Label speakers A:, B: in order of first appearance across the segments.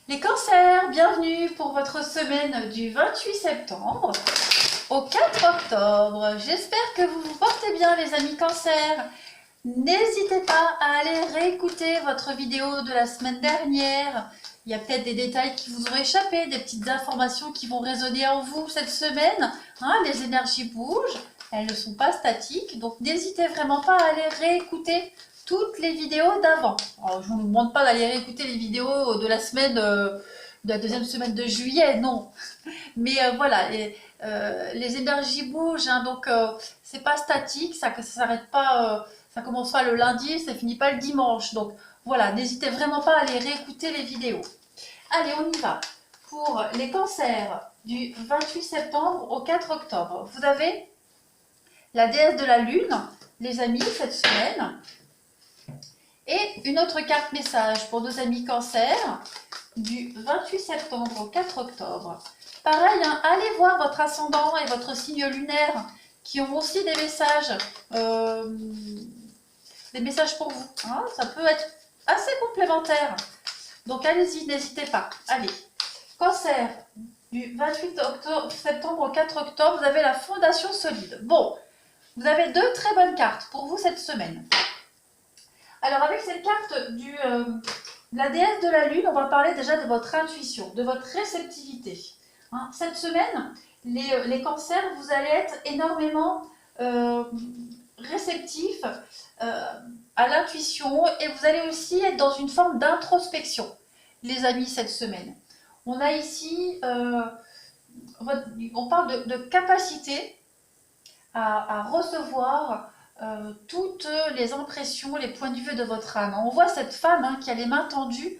A: Les cancers, bienvenue pour votre semaine du 28 septembre au 4 octobre. J'espère que vous vous portez bien les amis cancers. N'hésitez pas à aller réécouter votre vidéo de la semaine dernière. Il y a peut-être des détails qui vous ont échappé, des petites informations qui vont résonner en vous cette semaine. Les énergies bougent, elles ne sont pas statiques, donc n'hésitez vraiment pas à aller réécouter toutes les vidéos d'avant. Je ne vous demande pas d'aller réécouter les vidéos de la semaine, de la deuxième semaine de juillet, non. Mais voilà, les énergies bougent, donc c'est pas statique, ça s'arrête pas, ça commence pas le lundi, ça finit pas le dimanche. Donc voilà, n'hésitez vraiment pas à aller réécouter les vidéos. Allez, on y va. Pour les cancers du 28 septembre au 4 octobre, vous avez la déesse de la lune, les amis, cette semaine. Et une autre carte message pour nos amis cancers du 28 septembre au 4 octobre. Pareil, allez voir votre ascendant et votre signe lunaire qui ont aussi des messages pour vous. Ça peut être assez complémentaire. Donc allez-y, n'hésitez pas. Allez, cancer du 28 septembre au 4 octobre, vous avez la fondation solide. Bon, vous avez deux très bonnes cartes pour vous cette semaine. Alors avec cette carte de la déesse de la lune, on va parler déjà de votre intuition, de votre réceptivité. Cette semaine, les cancers, vous allez être énormément réceptifs à l'intuition et vous allez aussi être dans une forme d'introspection, les amis, cette semaine. On a ici, on parle de capacité à recevoir toutes les impressions, les points de vue de votre âme. On voit cette femme qui a les mains tendues,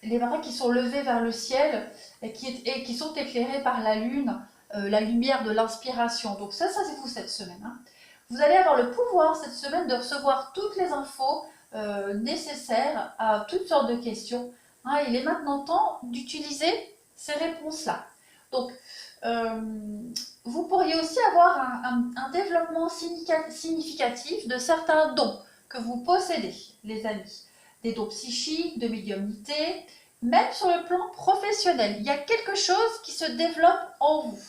A: les bras qui sont levés vers le ciel et qui sont éclairés par la lune, la lumière de l'inspiration. Donc ça c'est vous cette semaine. Vous allez avoir le pouvoir cette semaine de recevoir toutes les infos nécessaires à toutes sortes de questions. Il est maintenant temps d'utiliser ces réponses-là. Donc, vous pourriez aussi avoir un développement significatif de certains dons que vous possédez, les amis. Des dons psychiques, de médiumnité, même sur le plan professionnel. Il y a quelque chose qui se développe en vous.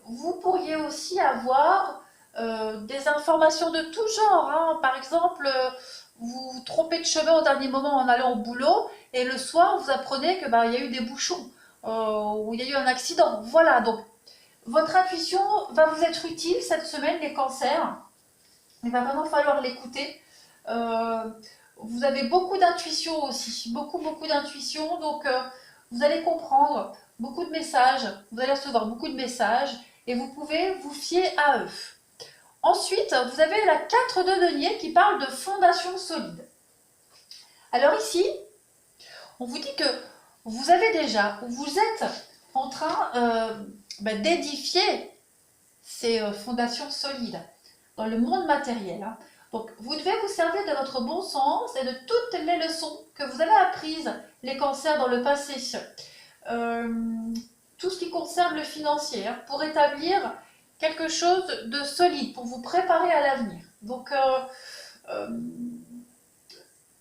A: Vous pourriez aussi avoir des informations de tout genre. Par exemple, vous vous trompez de chemin au dernier moment en allant au boulot et le soir, vous apprenez qu'il y a eu des bouchons. Où il y a eu un accident. Voilà, donc votre intuition va vous être utile cette semaine, les cancers. Il va vraiment falloir l'écouter. Vous avez beaucoup d'intuition aussi, beaucoup d'intuition, donc vous allez comprendre beaucoup de messages, vous allez recevoir beaucoup de messages et vous pouvez vous fier à eux. Ensuite, vous avez la 4 de denier qui parle de fondation solide. Alors ici, on vous dit que vous êtes en train d'édifier ces fondations solides dans le monde matériel. Donc, vous devez vous servir de votre bon sens et de toutes les leçons que vous avez apprises, les cancers, dans le passé. Tout ce qui concerne le financier, pour établir quelque chose de solide, pour vous préparer à l'avenir. Donc,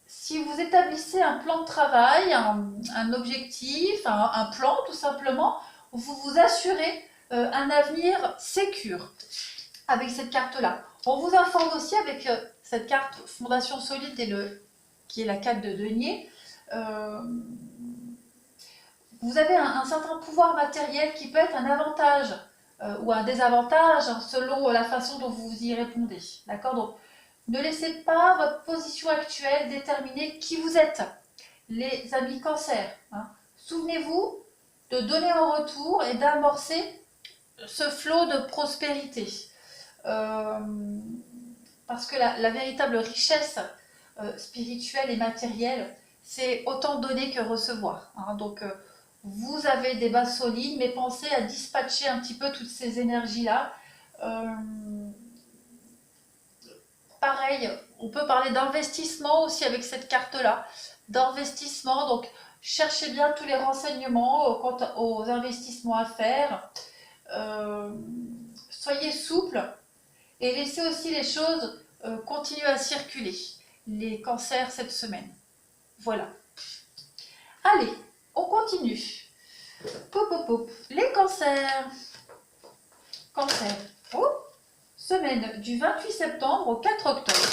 A: si vous établissez un plan de travail, un objectif, un plan tout simplement, vous vous assurez un avenir sécure avec cette carte-là. On vous informe aussi avec cette carte Fondation Solide qui est la carte de denier. Vous avez un certain pouvoir matériel qui peut être un avantage ou un désavantage selon la façon dont vous y répondez. D'accord ? Donc, ne laissez pas votre position actuelle déterminer qui vous êtes, les amis cancers. Souvenez-vous de donner en retour et d'amorcer ce flot de prospérité. Parce que la véritable richesse spirituelle et matérielle, c'est autant donner que recevoir. Donc, vous avez des bases solides, mais pensez à dispatcher un petit peu toutes ces énergies-là. Pareil, on peut parler d'investissement aussi avec cette carte-là. D'investissement, donc cherchez bien tous les renseignements quant aux investissements à faire. Soyez souple et laissez aussi les choses continuer à circuler. Les cancers cette semaine. Voilà. Allez, on continue. Pop, pop, pop. Les cancers. Cancer. Oh, semaine du 28 septembre au 4 octobre.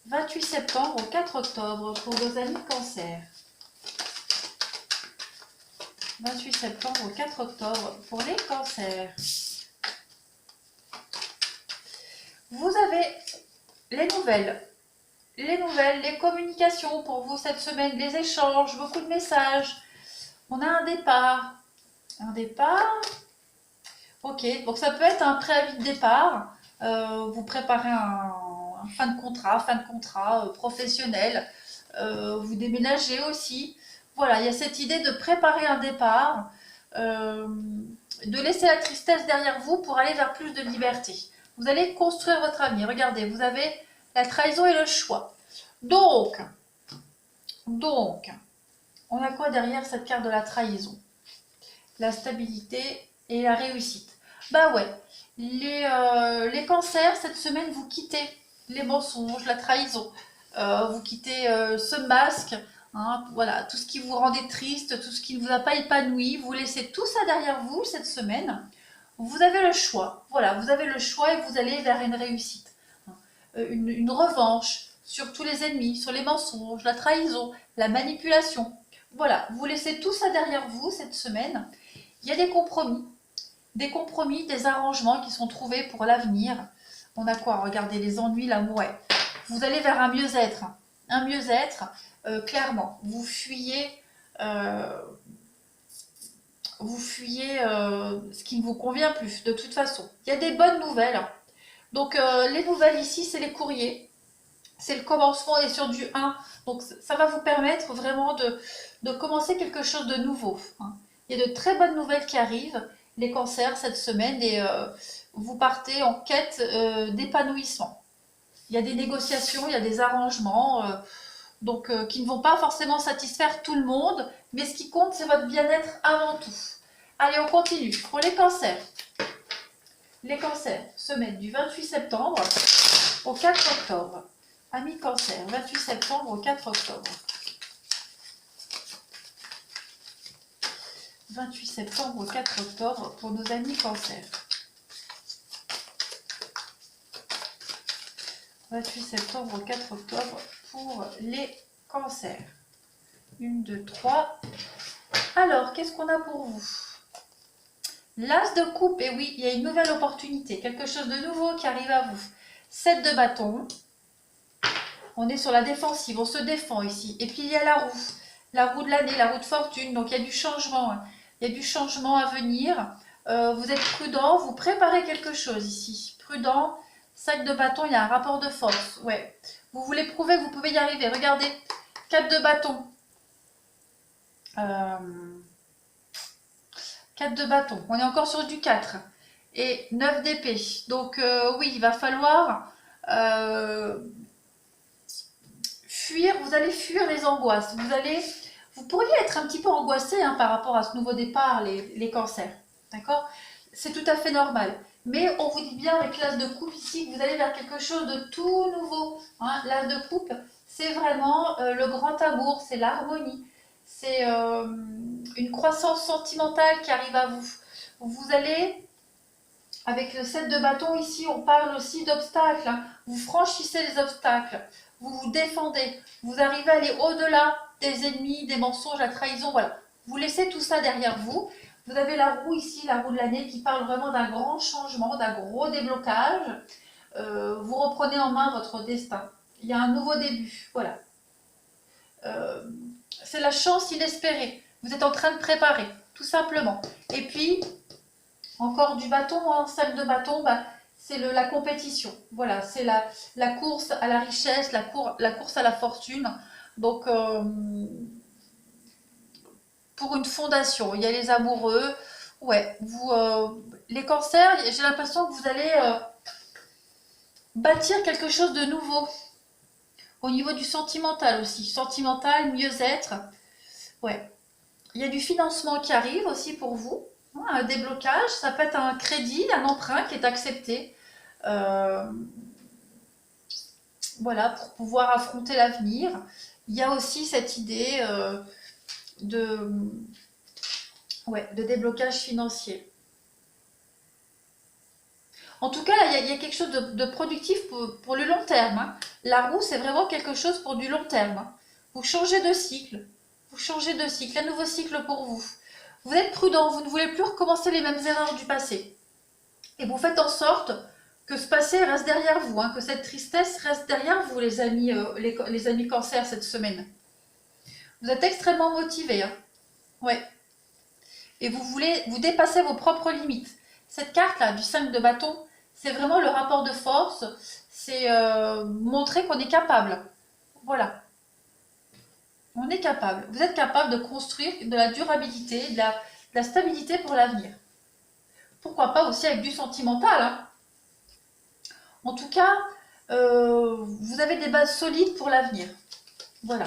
A: 28 septembre au 4 octobre pour vos amis cancer. 28 septembre au 4 octobre pour les cancers. Vous avez les nouvelles, les communications pour vous cette semaine, les échanges, beaucoup de messages. On a un départ. Un départ. Ok, donc ça peut être un préavis de départ. Vous préparez un fin de contrat professionnel. Vous déménagez aussi. Voilà, il y a cette idée de préparer un départ, de laisser la tristesse derrière vous pour aller vers plus de liberté. Vous allez construire votre avenir. Regardez, vous avez la trahison et le choix. Donc, on a quoi derrière cette carte de la trahison? La stabilité et la réussite. Bah ouais, les cancers, cette semaine, vous quittez les mensonges, la trahison. Vous quittez ce masque, hein, voilà, tout ce qui vous rendait triste, tout ce qui ne vous a pas épanoui. Vous laissez tout ça derrière vous cette semaine. Vous avez le choix. Voilà, vous avez le choix et vous allez vers une réussite. Une revanche sur tous les ennemis, sur les mensonges, la trahison, la manipulation. Voilà, vous laissez tout ça derrière vous cette semaine. Il y a des compromis, des arrangements qui sont trouvés pour l'avenir. On a quoi? Regardez, les ennuis, l'amour. Ouais. Vous allez vers un mieux-être. Un mieux-être, clairement. Vous fuyez ce qui ne vous convient plus, de toute façon. Il y a des bonnes nouvelles. Donc, les nouvelles ici, c'est les courriers. C'est le commencement, on est sur du 1. Donc, ça va vous permettre vraiment de commencer quelque chose de nouveau. Hein. Il y a de très bonnes nouvelles qui arrivent, les cancers, cette semaine, et vous partez en quête d'épanouissement. Il y a des négociations, il y a des arrangements, qui ne vont pas forcément satisfaire tout le monde, mais ce qui compte, c'est votre bien-être avant tout. Allez, on continue. Pour les cancers, semaine du 28 septembre au 4 octobre. Amis cancer, 28 septembre au 4 octobre. 28 septembre au 4 octobre pour nos amis cancer. 28 septembre au 4 octobre pour les cancers. 1, 2, 3. Alors, qu'est-ce qu'on a pour vous? L'as de coupe, et oui, il y a une nouvelle opportunité, quelque chose de nouveau qui arrive à vous. 7 de bâton. On est sur la défensive, on se défend ici. Et puis il y a la roue de l'année, la roue de fortune. Donc il y a du changement, hein. Il y a du changement à venir. Vous êtes prudent, vous préparez quelque chose ici. Prudent, 5 de bâton, il y a un rapport de force. Ouais. Vous voulez prouver que vous pouvez y arriver. Regardez, 4 de bâton. 4 de bâton, on est encore sur du 4. Et 9 d'épée. Donc oui, il va falloir fuir, vous allez fuir les angoisses. Vous pourriez être un petit peu angoissé hein, par rapport à ce nouveau départ, les cancers. D'accord? C'est tout à fait normal. Mais on vous dit bien avec l'as de coupe ici que vous allez vers quelque chose de tout nouveau. Hein. L'as de coupe, c'est vraiment le grand amour, c'est l'harmonie. C'est une croissance sentimentale qui arrive à vous. Vous allez, avec le 7 de bâton ici, on parle aussi d'obstacles. Hein. Vous franchissez les obstacles, vous vous défendez, vous arrivez à aller au-delà des ennemis, des mensonges, la trahison. Voilà, vous laissez tout ça derrière vous. Vous avez la roue ici, la roue de l'année, qui parle vraiment d'un grand changement, d'un gros déblocage. Vous reprenez en main votre destin. Il y a un nouveau début. Voilà. C'est la chance inespérée. Vous êtes en train de préparer, tout simplement. Et puis, encore du bâton, un sac de bâton, bah, c'est la compétition. Voilà, c'est la course à la richesse, la course à la fortune. Donc, pour une fondation, il y a les amoureux. Ouais, les cancers, j'ai l'impression que vous allez bâtir quelque chose de nouveau. Au niveau du sentimental aussi. Sentimental, mieux-être. Ouais. Il y a du financement qui arrive aussi pour vous. Un déblocage, ça peut être un crédit, un emprunt qui est accepté. voilà, pour pouvoir affronter l'avenir. Il y a aussi cette idée de, ouais, de déblocage financier. En tout cas, là, il y a quelque chose de productif pour le long terme, hein. La roue, c'est vraiment quelque chose pour du long terme, hein. Vous changez de cycle. Vous changez de cycle. Un nouveau cycle pour vous. Vous êtes prudent. Vous ne voulez plus recommencer les mêmes erreurs du passé. Et vous faites en sorte que ce passé reste derrière vous, hein, que cette tristesse reste derrière vous, les amis cancer, cette semaine. Vous êtes extrêmement motivés, hein. Ouais. Et vous voulez vous dépasser vos propres limites. Cette carte-là, du 5 de bâton, c'est vraiment le rapport de force. C'est montrer qu'on est capable. Voilà. On est capable. Vous êtes capable de construire de la durabilité, de la stabilité pour l'avenir. Pourquoi pas aussi avec du sentimental, hein. En tout cas, vous avez des bases solides pour l'avenir. Voilà.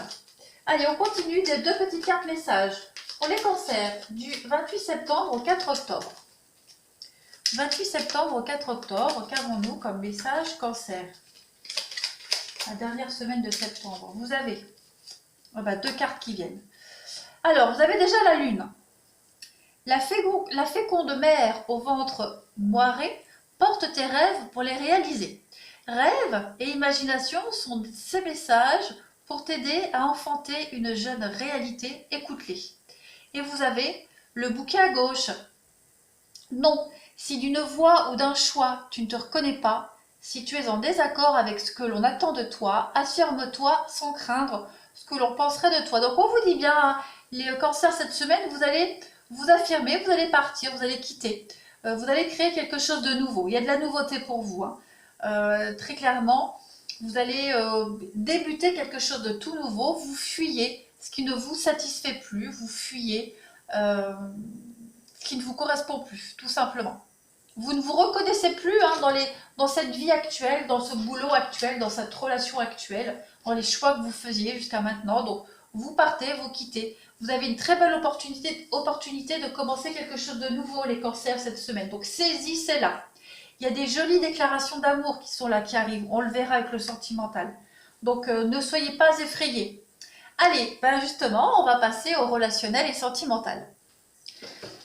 A: Allez, on continue des deux petites cartes messages. Pour les cancers, du 28 septembre au 4 octobre. 28 septembre au 4 octobre, qu'avons-nous comme message cancer? La dernière semaine de septembre. Vous avez deux cartes qui viennent. Alors, vous avez déjà la lune. La féconde mère au ventre moiré porte tes rêves pour les réaliser. Rêves et imagination sont ces messages pour t'aider à enfanter une jeune réalité. Écoute-les. Et vous avez le bouquet à gauche. Non, si d'une voix ou d'un choix tu ne te reconnais pas, si tu es en désaccord avec ce que l'on attend de toi, affirme-toi sans craindre ce que l'on penserait de toi. Donc on vous dit bien, hein, les cancers cette semaine, vous allez vous affirmer, vous allez partir, vous allez quitter, vous allez créer quelque chose de nouveau. Il y a de la nouveauté pour vous, hein. Très clairement, vous allez débuter quelque chose de tout nouveau, vous fuyez ce qui ne vous satisfait plus, vous fuyez ce qui ne vous correspond plus, tout simplement. Vous ne vous reconnaissez plus, hein, dans cette vie actuelle, dans ce boulot actuel, dans cette relation actuelle, dans les choix que vous faisiez jusqu'à maintenant. Donc, vous partez, vous quittez. Vous avez une très belle opportunité de commencer quelque chose de nouveau, les cancers, cette semaine. Donc, saisissez-la. Il y a des jolies déclarations d'amour qui sont là, qui arrivent. On le verra avec le sentimental. Donc, ne soyez pas effrayés. Allez, justement, on va passer au relationnel et sentimental.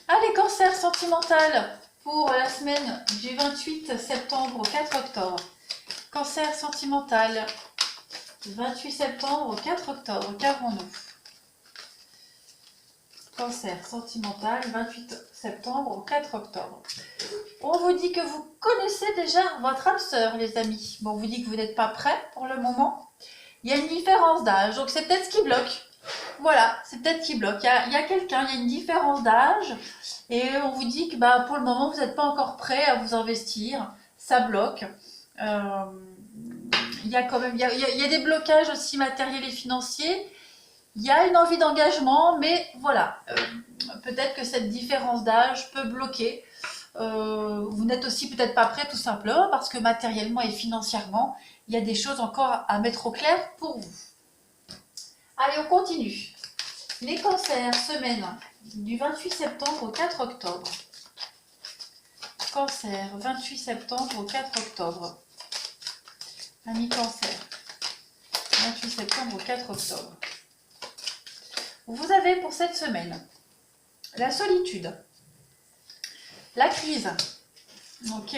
A: Allez, cancer sentimental pour la semaine du 28 septembre au 4 octobre. Cancer sentimental, 28 septembre au 4 octobre, qu'avons-nous? Cancer sentimental, 28 septembre au 4 octobre. On vous dit que vous connaissez déjà votre âme sœur, les amis. Bon, on vous dit que vous n'êtes pas prêts pour le moment. Il y a une différence d'âge, donc c'est peut-être ce qui bloque. Voilà, c'est peut-être qui bloque. Il y a quelqu'un, il y a une différence d'âge. Et on vous dit que pour le moment, vous n'êtes pas encore prêt à vous investir. Ça bloque. Il y a quand même, il y a des blocages aussi matériels et financiers. Il y a une envie d'engagement, mais voilà. Peut-être que cette différence d'âge peut bloquer. Vous n'êtes aussi peut-être pas prêt tout simplement parce que matériellement et financièrement, il y a des choses encore à mettre au clair pour vous. Allez, on continue. Les cancers, semaine du 28 septembre au 4 octobre. Cancer, 28 septembre au 4 octobre. Ami cancer, 28 septembre au 4 octobre. Vous avez pour cette semaine la solitude, la crise, ok,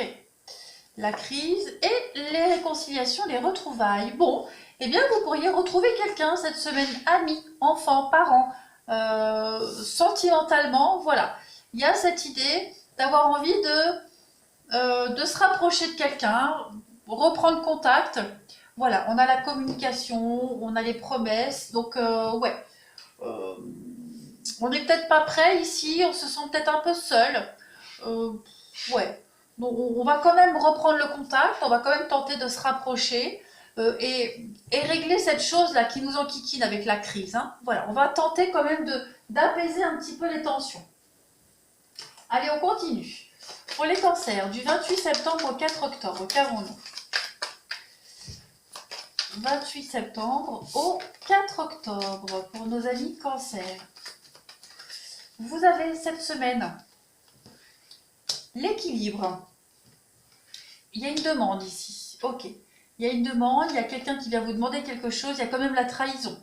A: la crise et les réconciliations, les retrouvailles. Bon, eh bien vous pourriez retrouver quelqu'un cette semaine, amis, enfants, parents, sentimentalement, voilà. Il y a cette idée d'avoir envie de se rapprocher de quelqu'un, reprendre contact. Voilà, on a la communication, on a les promesses, donc ouais. On n'est peut-être pas prêt ici, on se sent peut-être un peu seul. Ouais. Donc, on va quand même reprendre le contact, on va quand même tenter de se rapprocher et régler cette chose-là qui nous enquiquine avec la crise, hein. Voilà, on va tenter quand même d'apaiser un petit peu les tensions. Allez, on continue. Pour les cancers, du 28 septembre au 4 octobre, qu'avons-nous? 28 septembre au 4 octobre pour nos amis cancers. Vous avez cette semaine l'équilibre. Il y a une demande ici. Ok. Il y a une demande, il y a quelqu'un qui vient vous demander quelque chose, il y a quand même la trahison.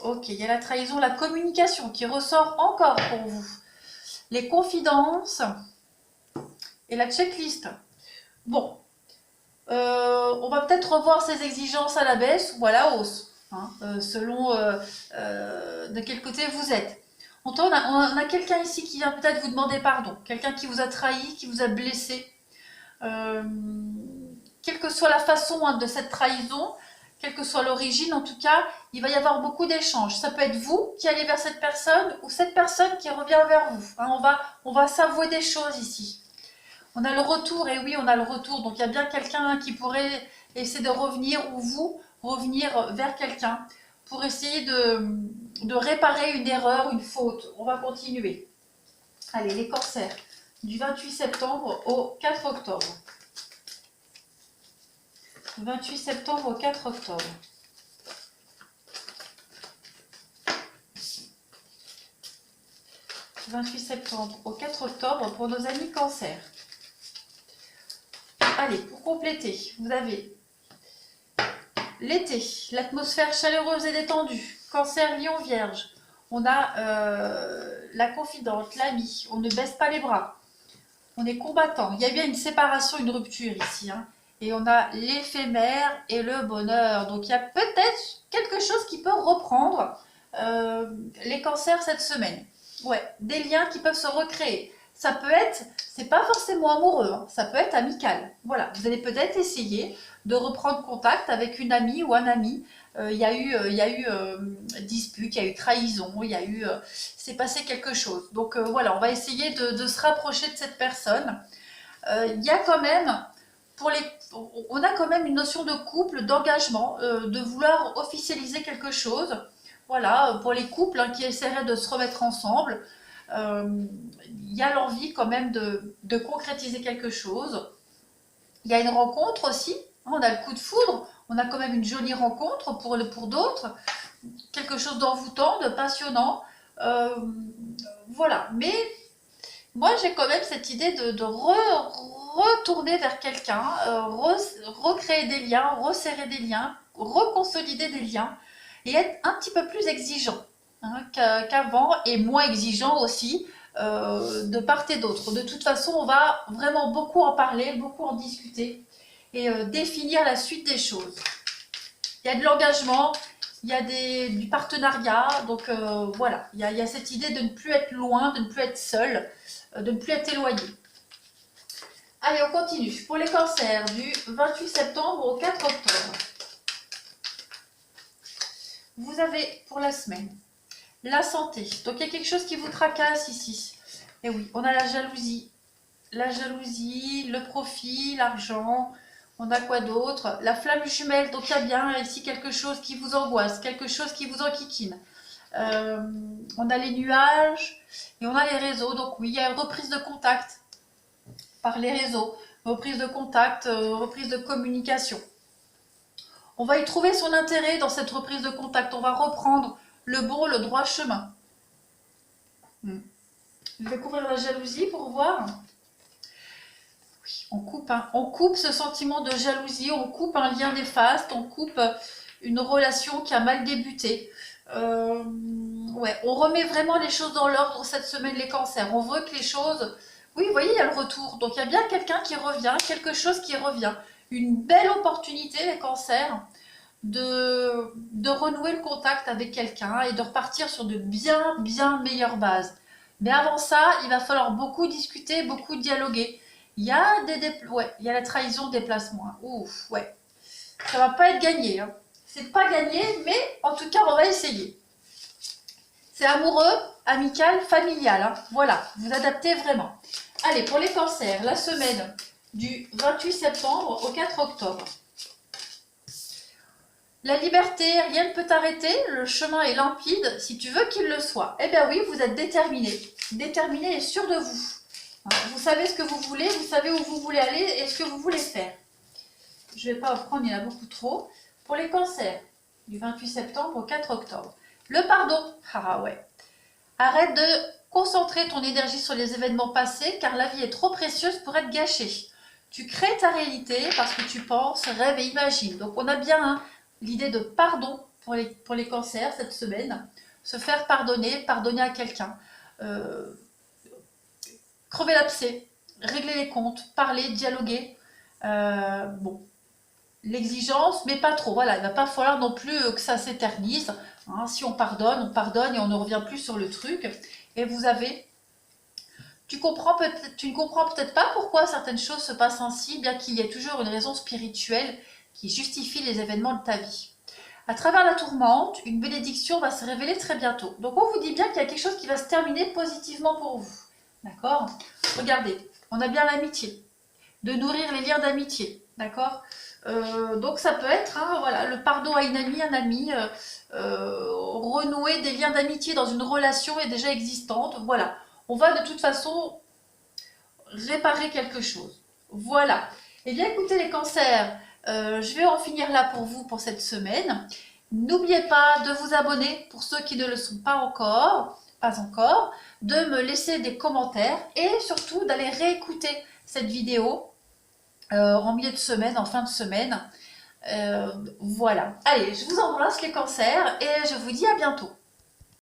A: Ok, il y a la trahison, la communication qui ressort encore pour vous. Les confidences et la checklist. Bon, on va peut-être revoir ces exigences à la baisse ou à la hausse, hein, selon de quel côté vous êtes. On a quelqu'un ici qui vient peut-être vous demander pardon, quelqu'un qui vous a trahi, qui vous a blessé. Quelle que soit la façon, hein, de cette trahison, quelle que soit l'origine, en tout cas, il va y avoir beaucoup d'échanges. Ça peut être vous qui allez vers cette personne ou cette personne qui revient vers vous. Hein, on va s'avouer des choses ici. On a le retour, et oui, on a le retour. Donc, il y a bien quelqu'un qui pourrait essayer de revenir, ou vous, revenir vers quelqu'un pour essayer de réparer une erreur, une faute. On va continuer. Allez, les corsaires, du 28 septembre au 4 octobre. 28 septembre au 4 octobre. « 28 septembre au 4 octobre pour nos amis cancer. Allez, pour compléter, vous avez l'été, l'atmosphère chaleureuse et détendue. Cancer, lion, vierge. On a la confidente, l'ami. On ne baisse pas les bras. On est combattant. Il y a bien une séparation, une rupture ici, hein. Et on a l'éphémère et le bonheur. Donc, il y a peut-être quelque chose qui peut reprendre les cancers cette semaine. Ouais, des liens qui peuvent se recréer. Ça peut être, c'est pas forcément amoureux, hein, ça peut être amical. Voilà, vous allez peut-être essayer de reprendre contact avec une amie ou un ami. Il y a eu dispute, il y a eu trahison, c'est passé quelque chose. Donc voilà, on va essayer de se rapprocher de cette personne. Il y a quand même, on a quand même une notion de couple, d'engagement, de vouloir officialiser quelque chose. Voilà, pour les couples, hein, qui essaieraient de se remettre ensemble, il y a l'envie quand même de concrétiser quelque chose. Il y a une rencontre aussi, hein, on a le coup de foudre, on a quand même une jolie rencontre pour d'autres, quelque chose d'envoûtant, de passionnant. Voilà, mais moi j'ai quand même cette idée de retourner vers quelqu'un, recréer des liens, resserrer des liens, reconsolider des liens et être un petit peu plus exigeant, hein, qu'avant, et moins exigeant aussi de part et d'autre. De toute façon, on va vraiment beaucoup en parler, beaucoup en discuter et définir la suite des choses. Il y a de l'engagement, il y a du partenariat, donc voilà, il y a cette idée de ne plus être loin, de ne plus être seul, de ne plus être éloigné. Allez, on continue. Pour les cancers, du 28 septembre au 4 octobre. Vous avez pour la semaine la santé. Donc, il y a quelque chose qui vous tracasse ici. Et oui, on a la jalousie. La jalousie, le profit, l'argent. On a quoi d'autre? La flamme jumelle. Donc, il y a bien ici quelque chose qui vous angoisse, quelque chose qui vous enquiquine. On a les nuages et on a les réseaux. Donc, oui, il y a une reprise de contact par les réseaux. Reprise de contact, reprise de communication. On va y trouver son intérêt dans cette reprise de contact. On va reprendre le bon, le droit chemin. Je vais couvrir la jalousie pour voir. Oui, on coupe, hein. On coupe ce sentiment de jalousie, on coupe un lien néfaste, on coupe une relation qui a mal débuté. Ouais, on remet vraiment les choses dans l'ordre cette semaine, les cancers. On veut que les choses... Oui, vous voyez, il y a le retour. Donc, il y a bien quelqu'un qui revient, quelque chose qui revient. Une belle opportunité, les cancers, de renouer le contact avec quelqu'un et de repartir sur de bien meilleures bases. Mais avant ça, il va falloir beaucoup discuter, beaucoup dialoguer. Il y a ouais, il y a la trahison, déplacement. Ouf, ouais. Ça va pas être gagné, hein. C'est pas gagné, mais en tout cas, on va essayer. C'est amoureux, amical, familial, hein. Voilà, vous adaptez vraiment. Allez, pour les cancers, la semaine du 28 septembre au 4 octobre. La liberté, rien ne peut t'arrêter, le chemin est limpide, si tu veux qu'il le soit. Eh bien oui, vous êtes déterminé. Déterminé et sûr de vous. Vous savez ce que vous voulez, vous savez où vous voulez aller et ce que vous voulez faire. Je ne vais pas en prendre, il y en a beaucoup trop. Pour les cancers, du 28 septembre au 4 octobre. Le pardon, ah ouais. Arrête de concentrer ton énergie sur les événements passés car la vie est trop précieuse pour être gâchée. Tu crées ta réalité parce que tu penses, rêves et imagines. Donc on a bien hein, l'idée de pardon pour les cancers cette semaine. Se faire pardonner, pardonner à quelqu'un. Crever l'abcès, régler les comptes, parler, dialoguer. Bon, l'exigence, mais pas trop. Voilà, il ne va pas falloir non plus que ça s'éternise. Hein. Si on pardonne et on ne revient plus sur le truc. Et vous avez... tu ne comprends peut-être pas pourquoi certaines choses se passent ainsi, bien qu'il y ait toujours une raison spirituelle qui justifie les événements de ta vie. À travers la tourmente, une bénédiction va se révéler très bientôt. Donc on vous dit bien qu'il y a quelque chose qui va se terminer positivement pour vous. D'accord? Regardez, on a bien l'amitié. De nourrir les liens d'amitié. D'accord? Donc ça peut être hein, voilà, le pardon à une amie, un ami, renouer des liens d'amitié dans une relation déjà existante. Voilà, on va de toute façon réparer quelque chose. Voilà. Eh bien écoutez les cancers, je vais en finir là pour vous pour cette semaine. N'oubliez pas de vous abonner pour ceux qui ne le sont pas encore, de me laisser des commentaires et surtout d'aller réécouter cette vidéo en milieu de semaine, en fin de semaine. Voilà. Allez, je vous embrasse les cancers et je vous dis à bientôt.